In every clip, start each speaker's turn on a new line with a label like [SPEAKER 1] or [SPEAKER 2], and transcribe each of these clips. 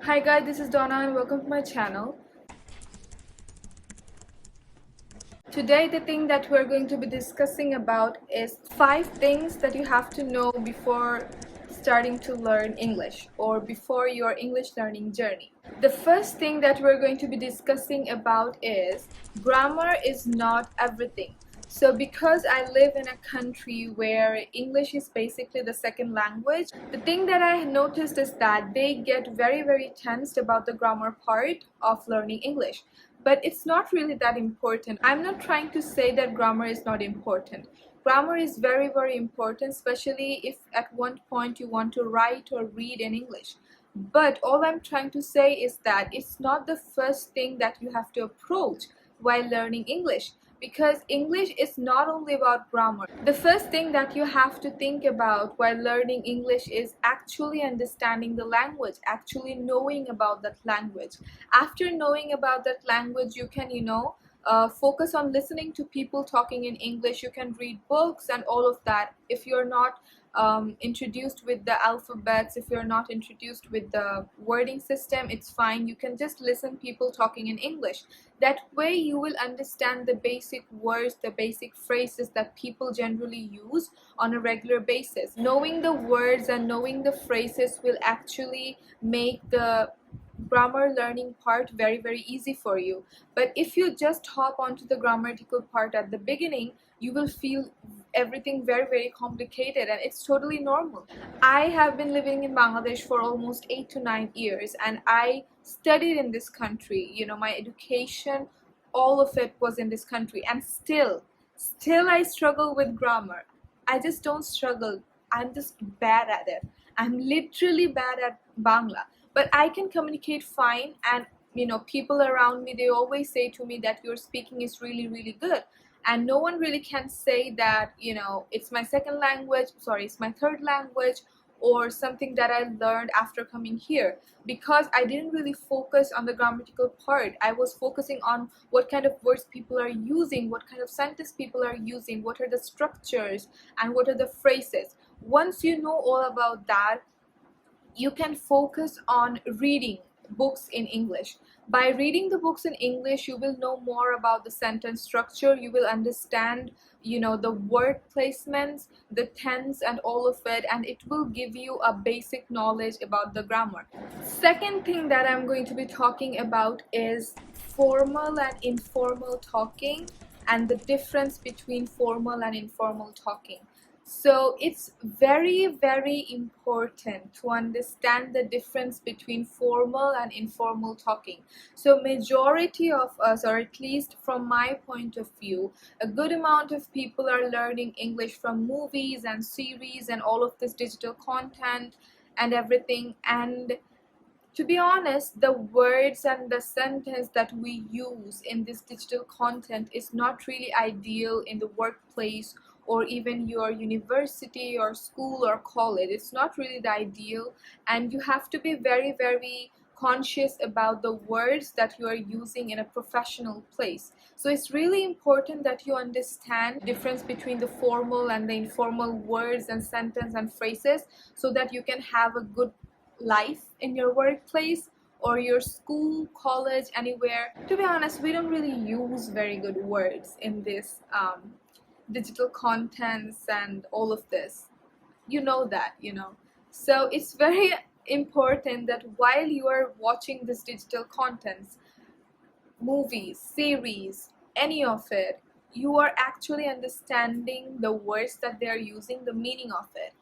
[SPEAKER 1] Hi guys, this is Donna and welcome to my channel. Today the thing that we're going to be discussing about is 5 things that you have to know before starting to learn English or before your English learning journey. The first thing that we're going to be discussing about is grammar is not everything. So because I live in a country where English is basically the second language, the thing that I noticed is that they get very tensed about the grammar part of learning English. But it's not really that important. I'm not trying to say that grammar is not important. Grammar is very important, especially if at one point you want to write or read in English. But all I'm trying to say is that it's not the first thing that you have to approach while learning English, because English is not only about grammar. The first thing that you have to think about while learning English is actually understanding the language, actually knowing about that language. After knowing about that language, you can, focus on listening to people talking in English. You can read books and all of that. If you're not introduced with the alphabets, if you're not introduced with the wording system, it's fine. You can just listen people talking in English. That way you will understand the basic words, the basic phrases that people generally use on a regular basis. Knowing the words and knowing the phrases will actually make the grammar learning part very easy for you. But if you just hop onto the grammatical part at the beginning, you will feel everything very complicated, and it's totally normal. I have been living in Bangladesh for almost 8 to 9 years, and I studied in this country. My education, all of it was in this country, and still I struggle with grammar. I just don't struggle, I'm just bad at it. I'm literally bad at Bangla, but I can communicate fine. And people around me, they always say to me that your speaking is really good, and no one really can say that it's my second language, sorry, it's my third language, or something that I learned after coming here, because I didn't really focus on the grammatical part. I was focusing on what kind of words people are using, what kind of sentence people are using, what are the structures, and what are the phrases. Once you know all about that, you can focus on reading books in English. By reading the books in English, you will know more about the sentence structure. You will understand, the word placements, the tense, and all of it, and it will give you a basic knowledge about the grammar. Second thing that I'm going to be talking about is formal and informal talking, and the difference between formal and informal talking. So it's very important to understand the difference between formal and informal talking. So majority of us, or at least from my point of view, a good amount of people are learning English from movies and series and all of this digital content and everything. And to be honest, the words and the sentence that we use in this digital content is not really ideal in the workplace or even your university or school or college. It's not really the ideal, and you have to be very conscious about the words that you are using in a professional place. So it's really important that you understand the difference between the formal and the informal words and sentence and phrases, so that you can have a good life in your workplace or your school, college, anywhere. To be honest, we don't really use very good words in this digital contents and all of this. That. So it's very important that while you are watching this digital contents, movies, series, any of it, you are actually understanding the words that they are using, the meaning of it.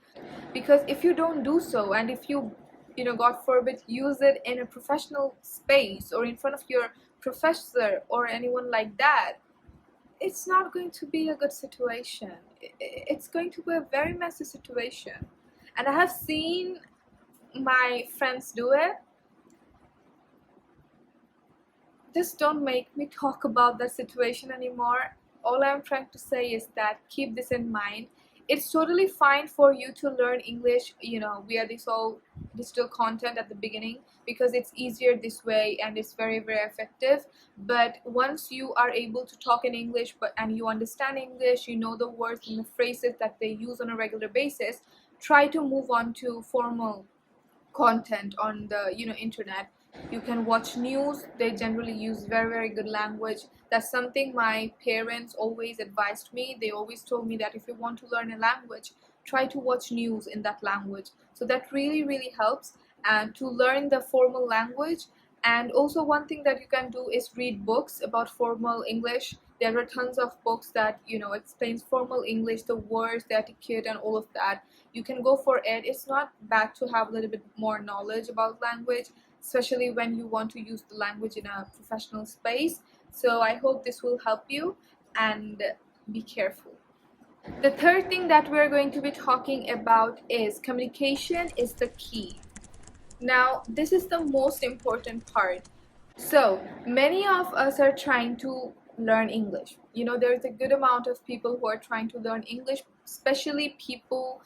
[SPEAKER 1] Because if you don't do so, and if you god forbid, use it in a professional space or in front of your professor or anyone like that, it's not going to be a good situation. It's going to be a very messy situation, and I have seen my friends do it. Just don't make me talk about that situation anymore. All I'm trying to say is that keep this in mind. It's totally fine for you to learn English, via this all digital content at the beginning, because it's easier this way and it's very effective. But once you are able to talk in English and you understand English, you know the words and the phrases that they use on a regular basis, try to move on to formal content on the internet. You can watch news. They generally use very good language. That's something my parents always advised me. They always told me that if you want to learn a language, try to watch news in that language. So that really helps and to learn the formal language. And also one thing that you can do is read books about formal English. There are tons of books that explains formal English, the words, the etiquette, and all of that. You can go for it. It's not bad to have a little bit more knowledge about language, especially when you want to use the language in a professional space. So I hope this will help you, and be careful. The third thing that we're going to be talking about is communication is the key. Now, this is the most important part. So, many of us are trying to learn English. There's a good amount of people who are trying to learn English, especially people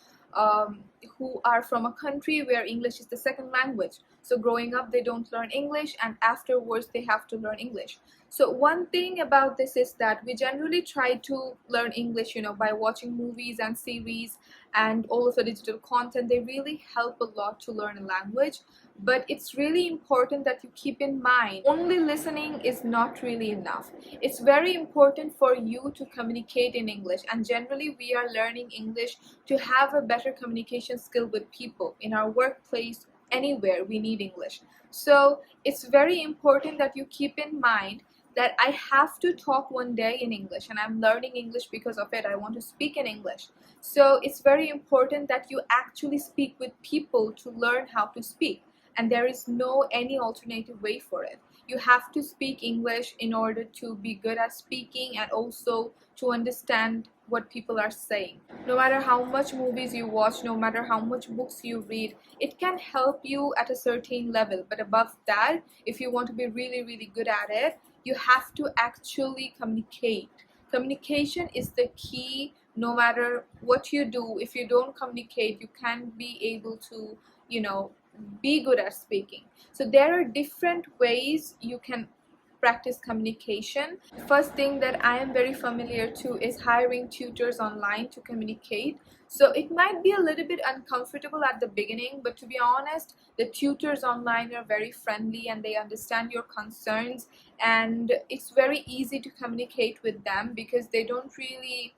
[SPEAKER 1] who are from a country where English is the second language. So, growing up, they don't learn English, and afterwards, they have to learn English. So, one thing about this is that we generally try to learn English, by watching movies and series and all of the digital content. They really help a lot to learn a language. But it's really important that you keep in mind, only listening is not really enough. It's very important for you to communicate in English, and generally we are learning English to have a better communication skill with people. In our workplace, anywhere, we need English. So it's very important that you keep in mind that I have to talk one day in English, and I'm learning English because of it. I want to speak in English. So it's very important that you actually speak with people to learn how to speak. And there is no any alternative way for it. You have to speak English in order to be good at speaking, and also to understand what people are saying. No matter how much movies you watch, no matter how much books you read, it can help you at a certain level. But above that, if you want to be really good at it, you have to actually communicate. Communication is the key. No matter what you do, if you don't communicate, you can't be able to be good at speaking. So there are different ways you can practice communication. First thing that I am very familiar to is hiring tutors online to communicate. So it might be a little bit uncomfortable at the beginning, but to be honest, the tutors online are very friendly and they understand your concerns, and it's very easy to communicate with them because they don't really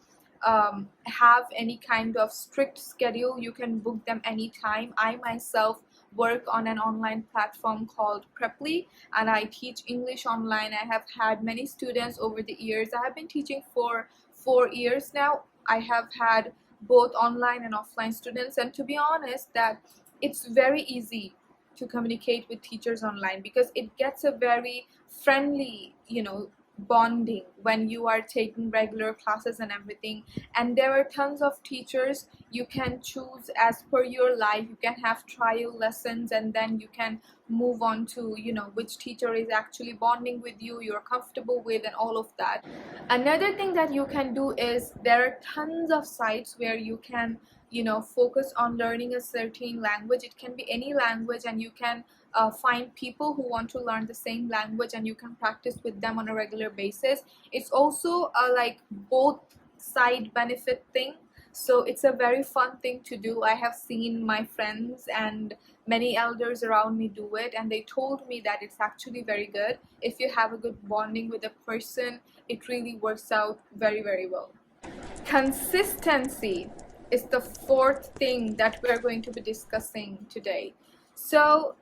[SPEAKER 1] have any kind of strict schedule. You can book them anytime. I myself work on an online platform called Preply, and I teach English online. I have had many students over the years. I have been teaching for 4 years now. I have had both online and offline students, and to be honest, that it's very easy to communicate with teachers online because it gets a very friendly bonding when you are taking regular classes and everything. And there are tons of teachers. You can choose as per your life. You can have trial lessons, and then you can move on to which teacher is actually bonding with you, you're comfortable with, and all of that. Another thing that you can do is there are tons of sites where you can focus on learning a certain language. It can be any language, and you can find people who want to learn the same language, and you can practice with them on a regular basis. It's also a both side benefit thing. So it's a very fun thing to do. I have seen my friends and many elders around me do it, and they told me that it's actually very good. If you have a good bonding with a person, it really works out very well. Consistency is the fourth thing that we're going to be discussing today. So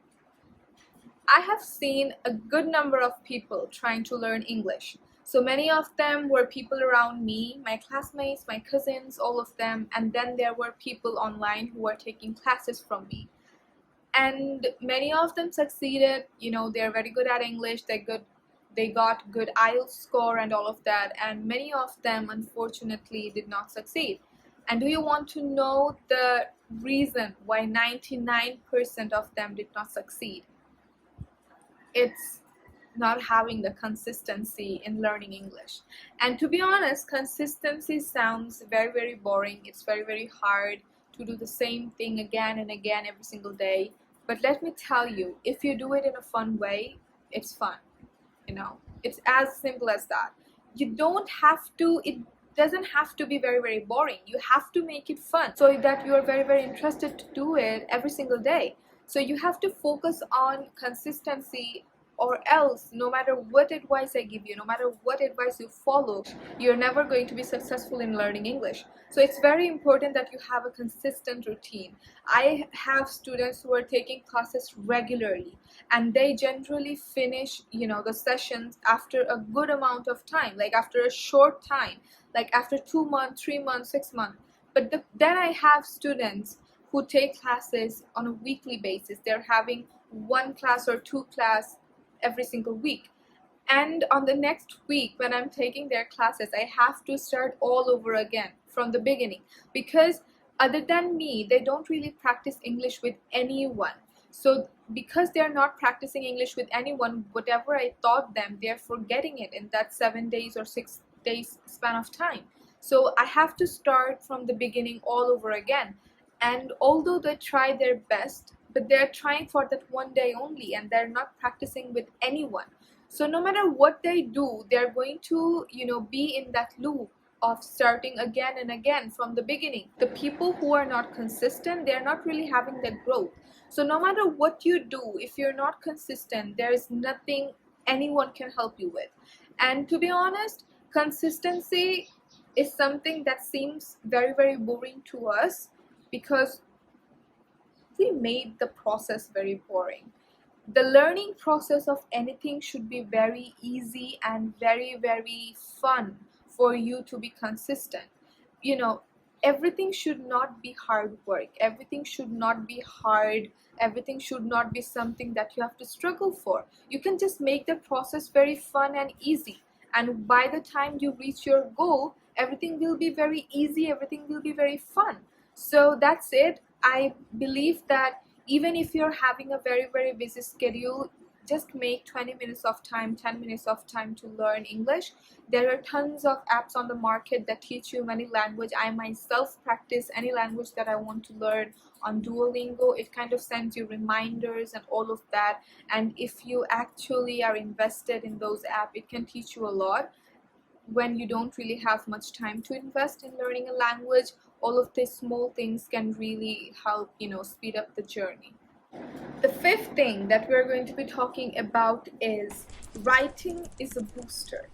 [SPEAKER 1] I have seen a good number of people trying to learn English. So many of them were people around me, my classmates, my cousins, all of them. And then there were people online who were taking classes from me. And many of them succeeded. They're very good at English. They got good IELTS score and all of that. And many of them, unfortunately, did not succeed. And do you want to know the reason why 99% of them did not succeed? It's not having the consistency in learning English. And to be honest, consistency sounds very boring. It's very hard to do the same thing again and again every single day. But let me tell you, if you do it in a fun way, it's fun. It's as simple as that. It doesn't have to be very boring. You have to make it fun so that you are very interested to do it every single day. So you have to focus on consistency, or else no matter what advice I give you, no matter what advice you follow, you're never going to be successful in learning English. So it's very important that you have a consistent routine. I have students who are taking classes regularly, and they generally finish, the sessions after a good amount of time, like after a short time, like after 2 months, 3 months, 6 months. But then I have students who take classes on a weekly basis. They're having one class or two class every single week. And on the next week, when I'm taking their classes, I have to start all over again from the beginning, because other than me, they don't really practice English with anyone. So because they're not practicing English with anyone, whatever I taught them, they're forgetting it in that 7 days or 6 days span of time. So I have to start from the beginning all over again. And although they try their best, but they're trying for that one day only, and they're not practicing with anyone. So no matter what they do, they're going to, be in that loop of starting again and again from the beginning. The people who are not consistent, they're not really having that growth. So no matter what you do, if you're not consistent, there is nothing anyone can help you with. And to be honest, consistency is something that seems very, very boring to us, because we made the process very boring. The learning process of anything should be very easy and very, very fun for you to be consistent. You know, everything should not be hard work. Everything should not be hard. Everything should not be something that you have to struggle for. You can just make the process very fun and easy. And by the time you reach your goal, everything will be very easy. Everything will be very fun. So that's it. I believe that even if you're having a very, very busy schedule, just make 20 minutes of time, 10 minutes of time to learn English. There are tons of apps on the market that teach you many language. I myself practice any language that I want to learn on Duolingo. It kind of sends you reminders and all of that. And if you actually are invested in those apps, it can teach you a lot. When you don't really have much time to invest in learning a language, all of these small things can really help, speed up the journey. The fifth thing that we're going to be talking about is writing is a booster.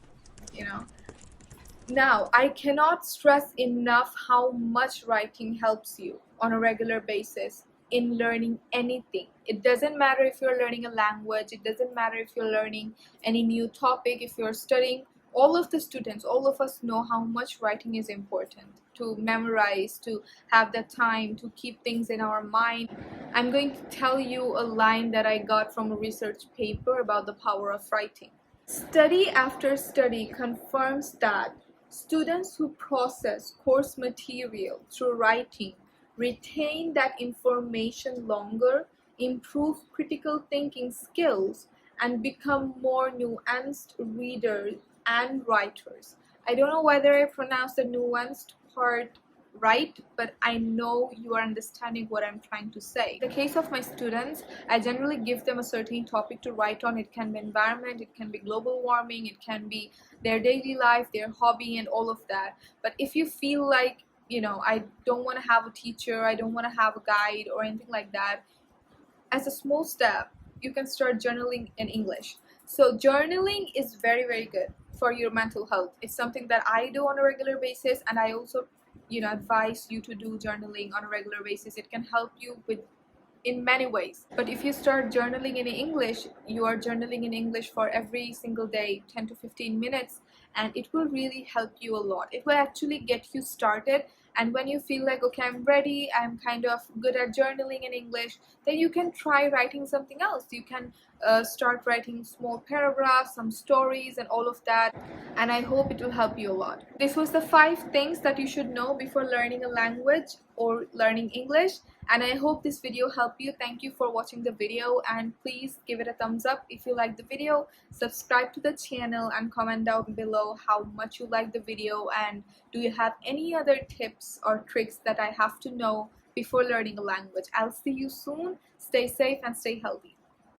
[SPEAKER 1] Now, I cannot stress enough how much writing helps you on a regular basis in learning anything. It doesn't matter if you're learning a language, it doesn't matter if you're learning any new topic, if you're studying. All of the students, all of us know how much writing is important to memorize, to have the time to keep things in our mind. I'm going to tell you a line that I got from a research paper about the power of writing. Study after study confirms that students who process course material through writing retain that information longer, improve critical thinking skills, and become more nuanced readers and writers. I don't know whether I pronounced the nuanced part right, but I know you are understanding what I'm trying to say. In the case of my students, I generally give them a certain topic to write on. It can be environment, it can be global warming, it can be their daily life, their hobby, and all of that. But if you feel like, I don't want to have a teacher, I don't want to have a guide or anything like that, as a small step, you can start journaling in English. So journaling is very, very good for your mental health. It's something that I do on a regular basis, and I also advise you to do journaling on a regular basis. It can help you with in many ways. But if you start journaling in English, you are journaling in English for every single day, 10 to 15 minutes, and it will really help you a lot. It will actually get you started. And when you feel like, okay, I'm ready, I'm kind of good at journaling in English, then you can try writing something else. You can start writing small paragraphs, some stories, and all of that. And I hope it will help you a lot. This was the 5 things that you should know before learning a language or learning English. And I hope this video helped you. Thank you for watching the video, and please give it a thumbs up if you like the video. Subscribe to the channel and comment down below how much you like the video, and do you have any other tips or tricks that I have to know before learning a language. I'll see you soon. Stay safe and stay healthy.